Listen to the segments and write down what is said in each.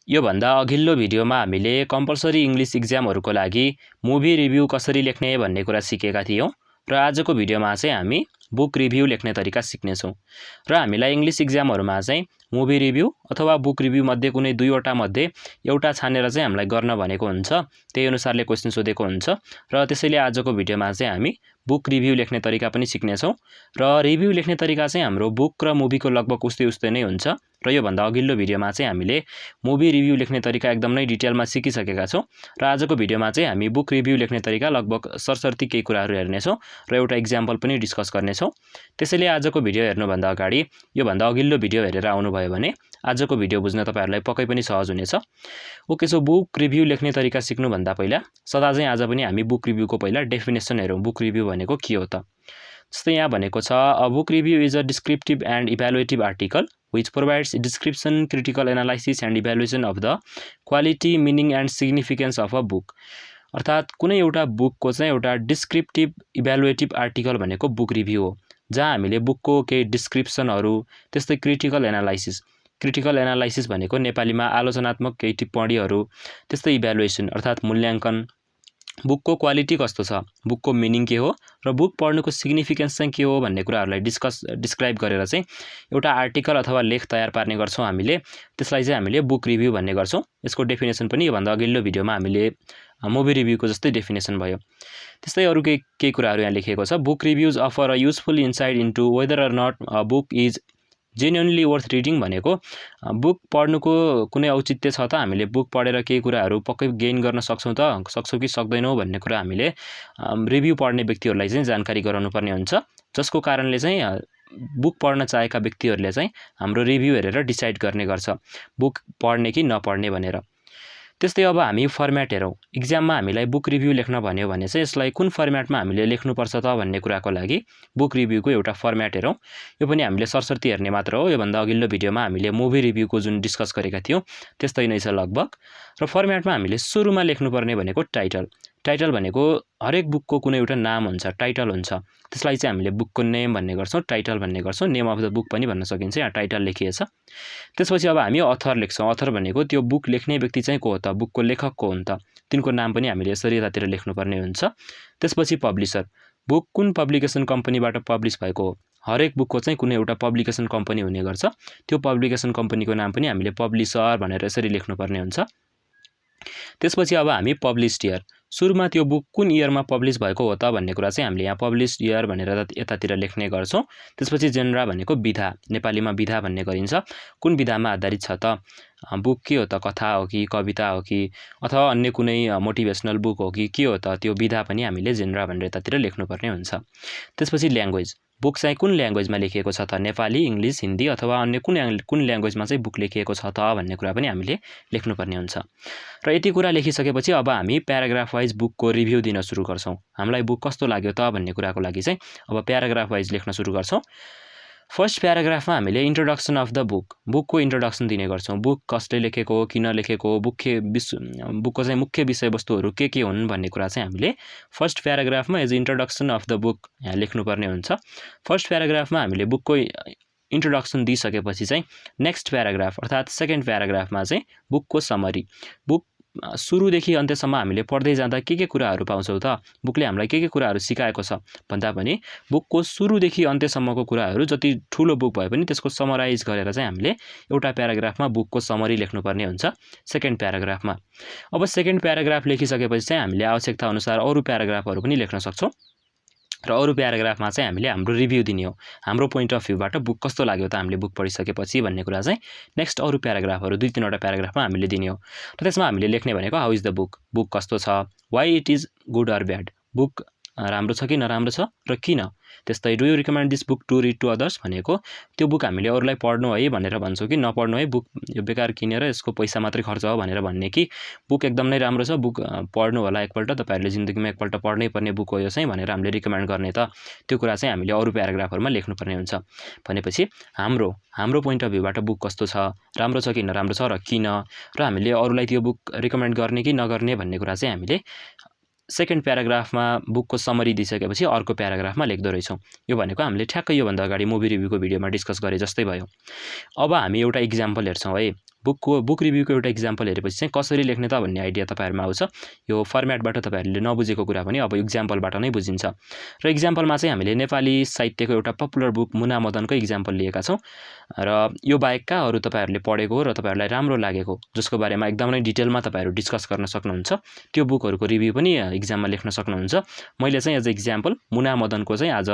यो भन्दा अघिल्लो भिडियोमा हामीले कम्पल्सरी इंग्लिश एक्जामहरुको लागि मुभी रिभ्यु कसरी लेख्ने भन्ने कुरा सिकेका थियौं र आजको भिडियोमा चाहिँ हामी बुक रिभ्यु लेख्ने तरिका सिक्ने छौं र हामीलाई इंग्लिश एक्जामहरुमा चाहिँ मुभी रिभ्यु अथवा बुक रिभ्यु मध्ये कुनै दुईवटा मध्ये एउटा छानेर चाहिँ हामीलाई गर्न भनेको हुन्छ त्यही अनुसारले क्वेशन सोधेको हुन्छ र त्यसैले आजको भिडियोमा चाहिँ हामी बुक रिभ्यु लेख्ने तरिका पनि सिक्ने छौं र रिभ्यु लेख्ने तरिका चाहिँ हाम्रो बुक र मुभीको लगभग उस्तै नै हुन्छ र यो भन्दा अघिल्लो भिडियोमा चाहिँ हामीले मुभी रिभ्यु लेख्ने तरिका एकदमै डिटेलमा सिकिसकेका छौं र आजको भिडियोमा चाहिँ हामी बुक रिभ्यु लेख्ने तरिका लगभग सरसर्ती केही कुराहरु हेर्ने छौं र एउटा एक्जाम्पल पनि डिस्कस गर्ने छौं त्यसैले आजको भिडियो हेर्नु भन्दा अगाडि यो भन्दा अघिल्लो भिडियो हेरेर आउनु भयो भने आजको भिडियो बुझ्न तपाईहरुलाई पक्कै पनि सहज हुनेछ ओके सो बुक रिभ्यु लेख्ने तरिका सिक्नु भन्दा पहिला सदा चाहिँ आज पनि हामी बुक रिभ्युको पहिला डेफिनेसन हेरौं बुक रिभ्यु भनेको के हो त जस्तै यहाँ भनेको छ a book review is a descriptive and evaluative article which provides description, critical analysis and evaluation of the quality, meaning and significance of a book. अर्थात कुनै एउटा बुकको चाहिँ एउटा डिस्क्रिप्टिभ इभ्यालुएटिभ आर्टिकल भनेको बुक रिभ्यु हो जहाँ हामीले बुकको केही डिस्क्रिप्सनहरु त्यस्तै क्रिटिकल एनालाइसिस भनेको नेपालीमा आलोचनात्मक केही टिप्पणीहरु त्यस्तै इभ्यालुएसन अर्थात मूल्याङ्कन बुकको क्वालिटी कस्तो छ बुकको मिनिङ के हो र बुक पढ्नुको सिग्निफिकेन्स चाहिँ के हो भन्ने कुराहरुलाई डिस्क्राइब गरेर चाहिँ एउटा आर्टिकल अथवा लेख तयार पार्ने गर्छौं हामीले त्यसलाई चाहिँ हामीले बुक रिभ्यु भन्ने गर्छौं यसको डेफिनेसन पनि यो भन्दा अघिल्लो भिडियोमा हामीले मुभी रिभ्युको जस्तै डेफिनेसन भयो त्यस्तै अरु केही कुराहरु यहाँ लेखिएको छ book reviews offer a useful insight into whether or not a book is genuinely worth reading भनेको बुक पढ्नुको कुनै औचित्य छ त हामीले बुक पढेर केही कुराहरु पक्कै गेन गर्न सक्छौं कि सक्दैनौं भन्ने कुरा हामीले रिभ्यु पढ्ने व्यक्तिहरुलाई चाहिँ जानकारी गराउनु पर्ने हुन्छ जसको कारणले चाहिँ बुक पढ्न चाहेका व्यक्तिहरुले चाहिँ हाम्रो रिभ्यु हेरेर डिसाइड गर्ने गर्छ बुक पढ्ने कि नपढ्ने भनेर त्यस्तै अब हामी फर्म्याट हेरौं एक्जाममा हामीलाई बुक रिभ्यु लेख्न भन्यो भने चाहिँ यसलाई कुन फर्म्याटमा हामीले लेख्नु पर्छ त भन्ने कुराको लागि बुक रिभ्युको एउटा फर्म्याट हेरौं यो पनि हामीले सरसर्ती हेर्ने मात्र हो यो भन्दा अघिल्लो भिडियोमा हामीले मुभी रिभ्युको जुन डिस्कस गरेका थियौं त्यस्तै नै छ लगभग र फर्म्याटमा हामीले सुरुमा लेख्नुपर्ने भनेको टाइटल भनेको हरेक बुकको कुनै एउटा नाम हुन्छ टाइटल हुन्छ त्यसलाई चाहिँ हामीले बुकको नेम भन्ने गर्छौं टाइटल भन्ने गर्छौं नेम अफ द बुक पनि भन्न सकिन्छ यहाँ टाइटल लेखिएछ त्यसपछि अब हामी अथर लेख्छौं अथर भनेको त्यो बुक लेख्ने व्यक्ति चाहिँ को हो त बुकको लेखक को हुन् त तिनको नाम पनि हामीले यसरी यतातिर लेख्नुपर्ने हुन्छ त्यसपछि पब्लिशर बुक कुन पब्लिकेसन कम्पनीबाट पब्लिश भएको हो हरेक बुकको चाहिँ कुनै एउटा पब्लिकेसन कम्पनी हुने गर्छ त्यो पब्लिकेसन कम्पनीको नाम पनि हामीले पब्लिशर भनेर यसरी लेख्नुपर्ने हुन्छ त्यसपछि अब हामी पब्लिश्ड इयर सुरुमा त्यो बुक कुन इयरमा पब्लिश भएको हो त भन्ने कुरा चाहिँ हामीले यहाँ पब्लिश्ड इयर भनेर यतातिर लेख्ने गर्छौं त्यसपछि जेनरा भनेको विधा नेपालीमा विधा भन्ने गरिन्छ कुन विधामा आधारित छ त बुक के हो त कथा हो कि कविता हो कि अथवा अन्य कुनै मोटिभेशनल बुक हो कि के हो त त्यो विधा पनि हामीले जेनरा भनेर यतातिर लेख्नुपर्ने हुन्छ त्यसपछि ल्याङ्ग्वेज बुक चाहिँ कुन ल्याङ्ग्वेजमा लेखिएको छ त नेपाली इंग्लिश हिन्दी अथवा अन्य कुन ल्याङ्ग्वेजमा चाहिँ बुक लेखिएको छ त भन्ने कुरा पनि हामीले लेख्नुपर्ने हुन्छ र यति कुरा लेखिसकेपछि अब हामी प्याराग्राफ वाइज बुकको रिभ्यु दिन सुरु गर्छौं हामीलाई बुक कस्तो लाग्यो त भन्ने कुराको लागि चाहिँ अब प्याराग्राफ वाइज लेख्न सुरु गर्छौं फर्स्ट प्याराग्राफमा हामीले इन्ट्रोडक्सन अफ द बुकको इन्ट्रोडक्सन दिने गर्छौं बुक कसले लेखेको हो किन लेखेको हो बुकको चाहिँ मुख्य विषयवस्तुहरु के हुन् भन्ने कुरा चाहिँ हामीले फर्स्ट प्याराग्राफमा as introduction of the book यहाँ लेख्नुपर्ने हुन्छ फर्स्ट प्याराग्राफमा हामीले बुकको इन्ट्रोडक्सन दिइसकेपछि चाहिँ नेक्स्ट प्याराग्राफ अर्थात सेकेन्ड प्याराग्राफमा चाहिँ बुकको समरी बुक सुरुदेखि अन्त्यसम्म हामीले पढ्दै जाँदा के कुराहरु पाउँछौं त बुकले हामीलाई के कुराहरु सिकाएको छ भन्दा पनि बुकको सुरुदेखि अन्त्यसम्मको कुराहरु जति ठूलो बुक भए पनि त्यसको समराइज गरेर चाहिँ हामीले एउटा प्याराग्राफमा बुकको समरी लेख्नुपर्ने हुन्छ सेकेन्ड प्याराग्राफमा अब सेकेन्ड प्याराग्राफ लेखिसकेपछि चाहिँ हामीले आवश्यकता अनुसार अरु प्याराग्राफहरु पनि लेख्न सक्छौं र अरु प्याराग्राफमा चाहिँ हामीले हाम्रो रिभ्यु दिने हो हाम्रो पोइन्ट अफ भ्यूबाट बुक कस्तो लाग्यो त हामीले बुक पढिसकेपछि भन्ने कुरा चाहिँ नेक्स्ट अरु प्याराग्राफहरु दुई तीनवटा प्याराग्राफमा हामीले दिने हो र त्यसमा हामीले लेख्ने भनेको हाउ इज द बुक कस्तो छ why it is good or bad book राम्रो छ कि नराम्रो छ र किन त्यस्तै do you recommend this book to read to others भनेको त्यो बुक हामीले अरूलाई पढ्नु है भनेर भन्छौं कि नपढ्नु है बुक यो बेकार किनेर यसको पैसा मात्रै खर्च हो भनेर भन्ने कि बुक एकदम नै राम्रो छ बुक पढ्नु होला एकपल्ट तपाईहरुले जिन्दगीमा एकपल्ट पढ्नै पर्ने बुक हो यो चाहिँ भनेर हामीले रिकमेन्ड गर्ने त त्यो कुरा चाहिँ हामीले अरु प्याराग्राफहरुमा लेख्नुपर्ने हुन्छ भनेपछि हाम्रो पोइन्ट अफ भ्यूबाट बुक कस्तो छ राम्रो छ कि नराम्रो छ र किन र हामीले अरूलाई त्यो बुक रिकमेन्ड गर्ने कि नगर्ने भन्ने कुरा चाहिँ हामीले सेकेन्ड प्याराग्राफमा बुकको समरी दिइसकेपछि अर्को प्याराग्राफमा लेख्दै रहेछौं यो भनेको हामीले ठ्याक्कै यो भन्दा अगाडि मुभी रिभ्युको भिडियोमा डिस्कस गरे जस्तै भयो अब हामी एउटा एक्जाम्पल हेर्छौं है बुक रिभ्यूको एउटा इक्जाम्पल हेरेपछि चाहिँ कसरी लेख्ने त भन्ने आइडिया तपाईहरुमा आउँछ। यो फर्मेटबाट तपाईहरुले नबुझेको कुरा पनि अब इक्जाम्पलबाट नै बुझिन्छ। र इक्जाम्पलमा चाहिँ हामीले नेपाली साहित्यको एउटा पपुलर बुक मुना मदनको इक्जाम्पल लिएका छौं र यो बाहेकका अरु तपाईहरुले पढेको र तपाईहरुलाई राम्रो लागेको जसको बारेमा एकदमै डिटेलमा तपाईहरु डिस्कस गर्न सक्नुहुन्छ त्यो बुकहरुको रिभ्यू पनि इक्जाममा लेख्न सक्नुहुन्छ। मैले चाहिँ एज इक्जाम्पल मुना मदनको चाहिँ आज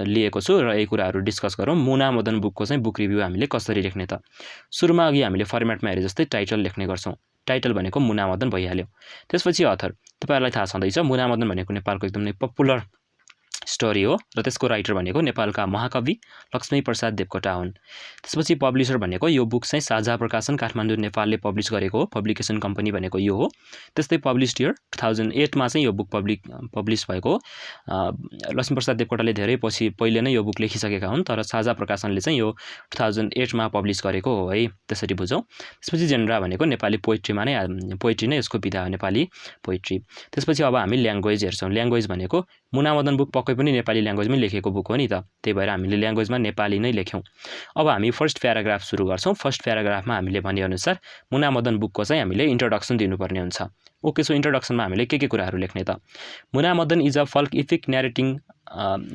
लिएको छु र यही कुराहरु डिस्कस गरौँ। मुना मदन बुकको चाहिँ बुक रिभ्यू हामीले कसरी लेख्ने त। सुरुमा अघि हामीले फर्मेटमा हेरे जस्तै टाइटल लेख्ने गर्छौं। टाइटल भनेको मुना मदन भइहाल्यो। त्यसपछि अथर तपाईहरुलाई थाहा छँदैछ मुना मदन भनेको नेपालको एकदमै पपुलर स्टोरी हो र त्यसको राइटर भनेको नेपालका महाकवि लक्ष्मीप्रसाद देवकोटा हुन्। त्यसपछि पब्लिशर भनेको यो बुक चाहिँ साझा प्रकाशन काठमाडौँ नेपालले पब्लिश गरेको हो। पब्लिकेसन कम्पनी भनेको यो हो। त्यस्तै पब्लिस्ड इयर 2008 मा चाहिँ यो बुक पब्लिश भएको हो। लक्ष्मीप्रसाद देवकोटाले धेरै पछि पहिले नै यो बुक लेखिसकेका हुन् तर साझा प्रकाशनले चाहिँ यो 2008 मा पब्लिश गरेको हो है। त्यसरी बुझौं। त्यसपछि जेनरा भनेको नेपाली पोइट्रीमा नै पोइट्री नै यसको विधा हो नेपाली पोइट्री। त्यसपछि अब हामी ल्याङ्ग्वेज हेर्छौं। ल्याङ्ग्वेज भनेको मुना मदन बुक पक्कै पनि नेपाली ल्याङ्ग्वेजमै लेखेको बुक हो नि त। त्यही भएर हामीले ल्याङ्ग्वेजमा नेपाली नै लेख्यौं। अब हामी फर्स्ट प्याराग्राफ सुरु गर्छौं। फर्स्ट प्याराग्राफमा हामीले भने अनुसार मुना मदन बुकको चाहिँ हामीले इन्ट्रोडक्सन दिनुपर्ने हुन्छ। ओके सो इन्ट्रोडक्सनमा हामीले के कुराहरु लेख्ने त। Muna Madan is a folk epic narrating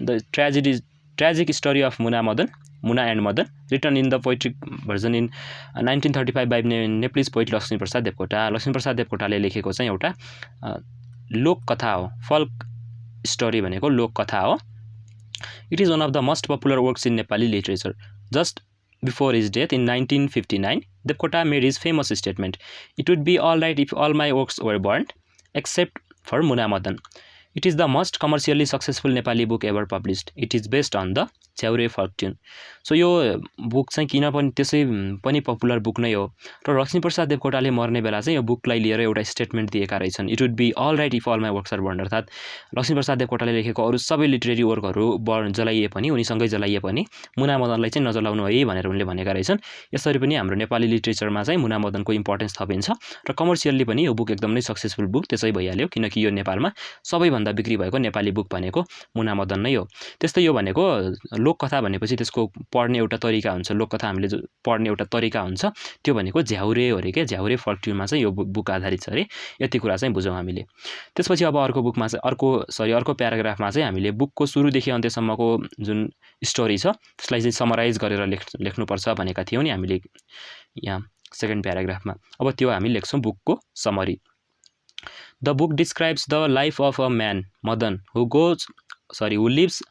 the tragic story of Muna and Madan, written in the poetic version in 1935 by Nepalese poet Laxmiprasad Devkota. Laxmiprasad देवकोटाले लेखेको चाहिँ एउटा लोक कथा हो। folk story भनेको लोक कथा हो। It is one of the most popular works in Nepali literature. Just before his death in 1959, Devkota made his famous statement, "It would be all right if all my works were burnt, except for Muna Madan. It is the most commercially successful Nepali book ever published. It is based on the च्याउरे folk tune." So यो book चाहिँ किन पनि त्यसै पनि popular book नै हो र लक्ष्मीप्रसाद देवकोटाले मर्ने बेला चाहिँ यो बुकलाई लिएर एउटा स्टेटमेन्ट दिएका रहेछन्। It would be all right if all my works are burned. अर्थात् लक्ष्मीप्रसाद देवकोटाले लेखेको अरु सबै लिटरेरी वर्कहरु जलाइए पनि उनीसँगै जलाइए पनि मुना मदनलाई चाहिँ नजलाउनु है भनेर उनले भनेका रहेछन्। यसरी पनि हाम्रो नेपाली लिटरेचरमा चाहिँ मुना मदनको इम्पोर्टेन्स थपिन्छ र कमर्सियली पनि यो बुक एकदमै सक्सेसफुल बुक त्यसै भइहाल्यो किनकि यो नेपालमा सबैभन्दा बिक्री भएको नेपाली बुक भनेको मुना मदन नै हो। त्यस्तै यो भनेको लोककथा भनेपछि त्यसको पढ्ने एउटा तरिका हुन्छ। लोककथा हामीले पढ्ने एउटा तरिका हुन्छ त्यो भनेको झ्याउरे हो रे के। झ्याउरे folk tune मा चाहिँ यो बुक आधारित छ रे। यति कुरा चाहिँ बुझौं हामीले। त्यसपछि अब अर्को प्याराग्राफमा चाहिँ हामीले बुकको सुरुदेखि अन्त्यसम्मको जुन स्टोरी छ त्यसलाई चाहिँ समराइज गरेर लेख्नुपर्छ भनेका थियौं नि हामीले यहाँ सेकेन्ड प्याराग्राफमा। अब त्यो हामी लेख्छौं बुकको summary. The book describes the life of a man, Madan, who leaves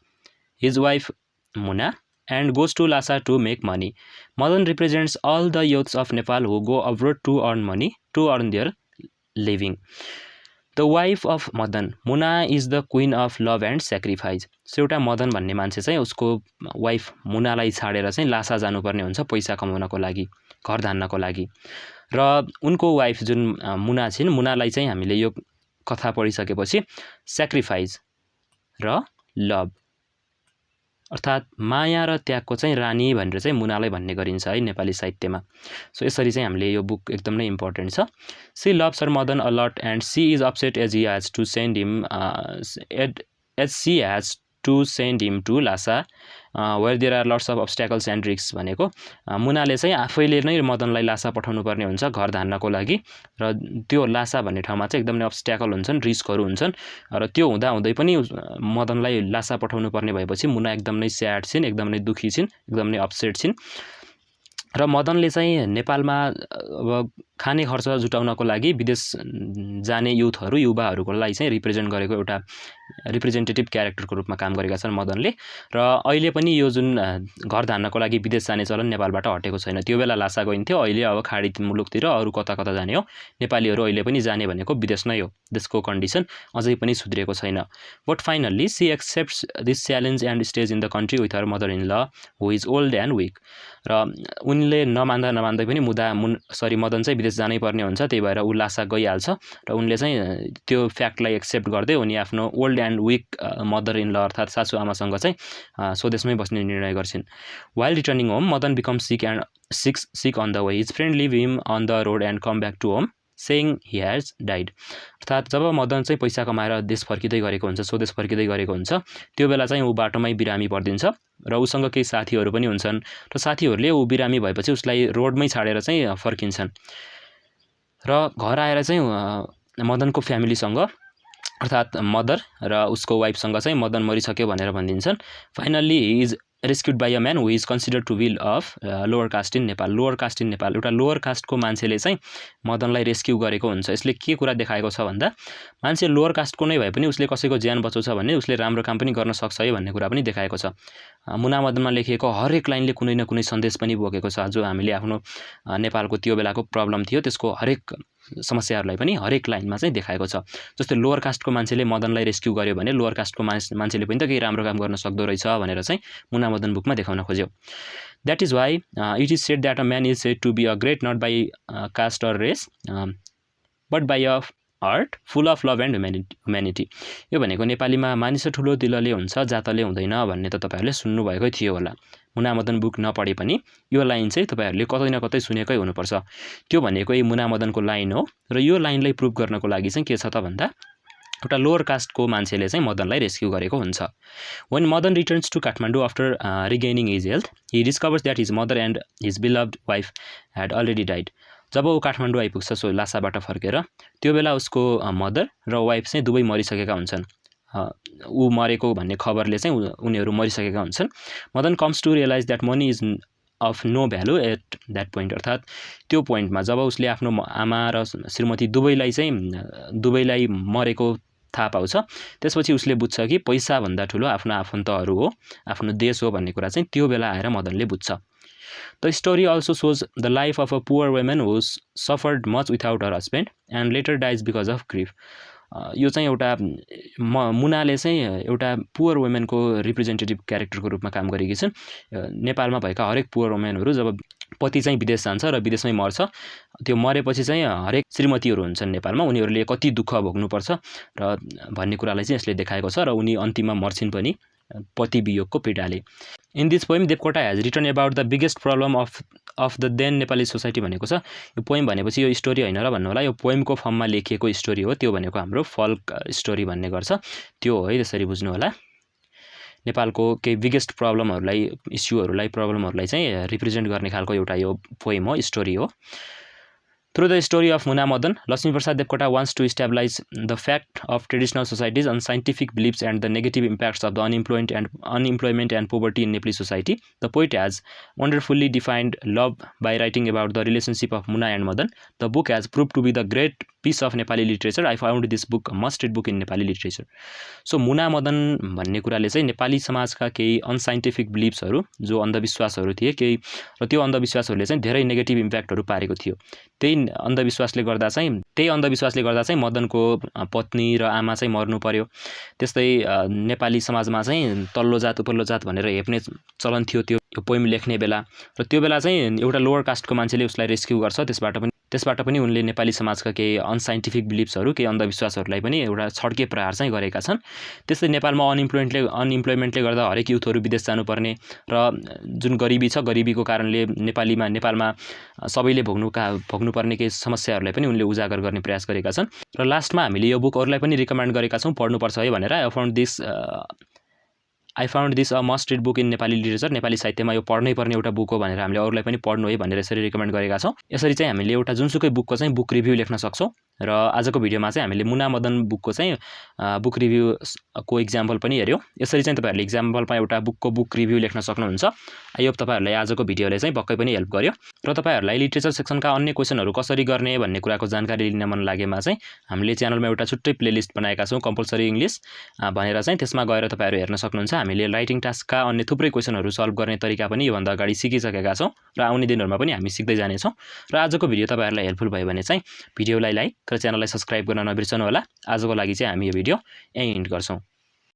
his wife Muna and goes to Lhasa to make money. Madan represents all the youths of Nepal who go abroad to earn their living. The wife of Madan, Muna is the queen of love and sacrifice. So एउटा मदन भन्ने मान्छे चाहिँ उसको wife मुनालाई छाडेर चाहिँ लासा जानुपर्ने हुन्छ पैसा कमाउनको लागि, घर धान्नको लागि। र उनको वाइफ जुन मुना छिन् मुनालाई चाहिँ हामीले यो कथा पढिसकेपछि स्याक्रिफाइस र लभ अर्थात् माया र त्यागको चाहिँ रानी भनेर चाहिँ मुनालाई भन्ने गरिन्छ है नेपाली साहित्यमा। सो यसरी चाहिँ हामीले यो बुक एकदमै इम्पोर्टेन्ट छ। She loves her Madan a lot and she is upset as she has to send him to Lhasa where there are lots of obstacles and risk भनेको मुनाले चाहिँ आफैले नै मदनलाई लासा पठाउनु पर्ने हुन्छ घर धान्नको लागि र त्यो लासा भन्ने ठाउँमा चाहिँ एकदमै अब्स्ट्याकल हुन्छन्, रिस्कहरू हुन्छन् र त्यो हुँदै पनि मदनलाई लासा पठाउनु पर्ने भएपछि मुना एकदमै स्याड छिन्, एकदमै दुखी छिन्, एकदमै अपसेट छिन्। र मदनले चाहिँ नेपालमा अब खाने खर्च जुटाउनको लागि विदेश जाने युवाहरूको लागि चाहिँ रिप्रेजेन्ट गरेको एउटा रिप्रेजेन्टेटिभ क्यारेक्टरको रूपमा काम गरेका छन् मदनले। र अहिले पनि यो जुन घर धान्नको लागि विदेश जाने चलन नेपालबाट हटेको छैन। त्यो बेला लासा गइन्थ्यो, अहिले अब खाडी मुलुकतिर अरु कता जाने हो। नेपालीहरू अहिले पनि जाने भनेको विदेश नै हो। देशको कन्डिसन अझै पनि सुध्रिएको छैन। But finally she accepts this challenge and stage in the country with her mother in law who is old and weak. र उनले नमान्दै पनि मदन चाहिँ विदेश जानै पर्ने हुन्छ। त्यही भएर उ लासा गइहाल्छ र उनले चाहिँ त्यो फ्याक्टलाई एक्सेप्ट गर्दै उनी आफ्नो old and weak mother in law अर्थात् सासु आमासँग चाहिँ स्वदेशमै बस्ने निर्णय गर्छिन्। While returning home Madan become sick on the way. His friend leave him on the road and come back to home saying he has died. अर्थात् जब मदन चाहिँ पैसा कमाएर देश फर्किँदै गरेको हुन्छ, स्वदेश फर्किँदै गरेको हुन्छ, त्यो बेला चाहिँ ऊ बाटोमै बिरामी परिदिन्छ र उसँग केही साथीहरू पनि हुन्छन् र साथीहरूले ऊ बिरामी भएपछि उसलाई रोडमै छाडेर चाहिँ फर्किन्छन् र घर आएर चाहिँ मदनको फ्यामिलीसँग अर्थात् मदर र उसको वाइफसँग चाहिँ मदन मरिसक्यो भनेर भनिदिन्छन्। Finally he is rescued by a man who is considered to be of lower caste in Nepal. Lower caste in Nepal, एउटा लोवर कास्टको मान्छेले चाहिँ मदनलाई रेस्क्यु गरेको हुन्छ। यसले के कुरा देखाएको छ भन्दा मान्छे लोवर कास्टको नै भए पनि उसले कसैको ज्यान बचाउँछ भने उसले राम्रो काम पनि गर्न सक्छ है भन्ने कुरा पनि देखाएको छ। मुना मदनमा लेखिएको हरेक लाइनले कुनै न कुनै सन्देश पनि बोकेको छ, जो हामीले आफ्नो नेपालको त्यो बेलाको प्रब्लम थियो त्यसको हरेक समस्याहरूलाई पनि हरेक लाइनमा चाहिँ देखाएको छ। जस्तै लोवर कास्टको मान्छेले मदनलाई रेस्क्यु गर्यो भने लोवर कास्टको मान्छेले पनि त केही राम्रो काम गर्न सक्दो रहेछ भनेर चाहिँ मुना मदन बुकमा देखाउन खोज्यो। That is why it is said that a man is said to be a great not by caste or race but by a heart full of love and humanity. यो भनेको नेपालीमा मानिस ठुलो दिलले हुन्छ, जातले हुँदैन भन्ने त तपाईँहरूले सुन्नुभएकै थियो होला। मुना मदन बुक नपढे पनि यो लाइन चाहिँ तपाईँहरूले कतै न कतै सुनेकै हुनुपर्छ। त्यो भनेको यही मुना मदनको लाइन हो र यो लाइनलाई प्रुभ गर्नको लागि चाहिँ के छ त भन्दा एउटा लोवर कास्टको मान्छेले चाहिँ मदनलाई रेस्क्यु गरेको हुन्छ। When Madan returns to Kathmandu after regaining his health he discovers that his mother and his beloved wife had already died. जब ऊ काठमाडौँ आइपुग्छ सो लासाबाट फर्केर, त्यो बेला उसको मदर र वाइफ चाहिँ दुवै मरिसकेका हुन्छन्। ऊ मरेको भन्ने खबरले चाहिँ उनीहरू मरिसकेका हुन्छन्। Madan comes to realize that money is of no value at that point. अर्थात् त्यो पोइन्टमा जब उसले आफ्नो आमा र श्रीमती दुवैलाई मरेको थाहा पाउँछ, त्यसपछि उसले बुझ्छ कि पैसाभन्दा ठुलो आफ्नो आफन्तहरू हो, आफ्नो देश हो भन्ने कुरा चाहिँ त्यो बेला आएर मदनले बुझ्छ। The story also shows the life of a poor women who suffered much without her husband and later dies because of grief. यो चाहिँ एउटा मुनाले चाहिँ एउटा पुवर वुमेनको रिप्रेजेन्टेटिभ क्यारेक्टरको रूपमा काम गरेकी छन्। नेपालमा भएका हरेक पुवर वुमेनहरू जब पति चाहिँ विदेश जान्छ र विदेशमै मर्छ, त्यो मरेपछि चाहिँ हरेक श्रीमतीहरू हुन्छन् नेपालमा, उनीहरूले कति दुःख भोग्नुपर्छ र भन्ने कुरालाई चाहिँ यसले देखाएको छ र उनी अन्तिममा मर्छिन् पनि पति वियोगको पीडाले। In this poem Devkota has written about the biggest problem of the then Nepali society भनेको छ। यो पोइम भनेपछि यो स्टोरी होइन र भन्नु होला, यो पोइमको फर्ममा लेखिएको स्टोरी हो। त्यो भनेको हाम्रो फोल्क स्टोरी भन्ने गर्छ, त्यो हो है, त्यसरी बुझ्नु होला। नेपालको केही बिगेस्ट प्रब्लमहरूलाई चाहिँ रिप्रेजेन्ट गर्ने खालको एउटा यो पोइम हो, स्टोरी हो। Through the story of Muna Madan, Lakshmi Prasad Devkota wants to establish the fact of traditional societies on scientific beliefs and the negative impacts of the unemployment and poverty in Nepali society. The poet has wonderfully defined love by writing about the relationship of Muna and Madan. The book has proved to be the great piece of Nepali literature. I found this book a must-read book in Nepali literature. So Muna Madan भन्ने कुराले चाहिँ नेपाली समाजका केही unscientific बिलिफ्सहरू, जो अन्धविश्वासहरू थिए केही, र त्यो अन्धविश्वासहरूले चाहिँ धेरै नेगेटिभ इम्प्याक्टहरू पारेको थियो। त्यही अन्धविश्वासले गर्दा चाहिँ मदनको पत्नी र आमा चाहिँ मर्नु पर्यो। त्यस्तै नेपाली समाजमा चाहिँ तल्लो जात उपल्लो जात भनेर हेप्ने चलन थियो त्यो पोइम लेख्ने बेला, र त्यो बेला चाहिँ एउटा लोवर कास्टको मान्छेले उसलाई रेस्क्यु गर्छ। त्यसबाट पनि उनले नेपाली समाजका केही अनसाइन्टिफिक बिलिफ्सहरू, केही अन्धविश्वासहरूलाई पनि एउटा छड्के प्रहार चाहिँ गरेका छन्। त्यस्तै नेपालमा अनइम्प्लोइमेन्टले गर्दा हरेक युथहरू विदेश जानुपर्ने र जुन गरिबी छ, गरिबीको कारणले नेपालमा सबैले भोग्नुपर्ने केही समस्याहरूलाई पनि उनले उजागर गर्ने प्रयास गरेका छन्। र लास्टमा हामीले यो बुक अरूलाई पनि रिकमेन्ड गरेका छौँ, पढ्नुपर्छ है भनेर। I found this a must read book in Nepali literature. Nepali साहित्यमा यो पढ्नै पर्ने एउटा बुक हो भनेर हामीले अरूलाई पनि पढ्नु है भनेर यसरी रिकमेन्ड गरेका छौँ। यसरी चाहिँ हामीले एउटा जुनसुकै बुकको चाहिँ बुक रिभ्यू लेख्न सक्छौँ। र आजको भिडियोमा चाहिँ हामीले मुना मदन बुकको चाहिँ बुक रिभ्यूको इक्जाम्पल पनि हेऱ्यौँ। यसरी चाहिँ तपाईँहरूले इक्जाम्पलमा एउटा बुकको बुक रिभ्यू लेख्न सक्नुहुन्छ। आई होप तपाईँहरूलाई आजको भिडियोले चाहिँ पक्कै पनि हेल्प गर्यो। र तपाईँहरूलाई लिटरेचर सेक्सनका अन्य क्वेसनहरू कसरी गर्ने भन्ने कुराको जानकारी लिन मन लागेमा चाहिँ हामीले च्यानलमा एउटा छुट्टै प्लेलिस्ट बनाएका छौँ, कम्पल्सरी इङ्ग्लिस भनेर चाहिँ। त्यसमा गएर तपाईँहरू हेर्न सक्नुहुन्छ। हामीले राइटिङ टास्कका अन्य थुप्रै क्वेसनहरू सल्भ गर्ने तरिका पनि योभन्दा अगाडि सिकिसकेका छौँ र आउने दिनहरूमा पनि हामी सिक्दै जानेछौँ। र आजको भिडियो तपाईँहरूलाई हेल्पफुल भयो भने चाहिँ भिडियोलाई लाइक र च्यानललाई सब्सक्राइब गर्न नबिर्सनु होला। आजको लागि चाहिँ हामी यो भिडियो यहीँ एन्ड गर्छौँ।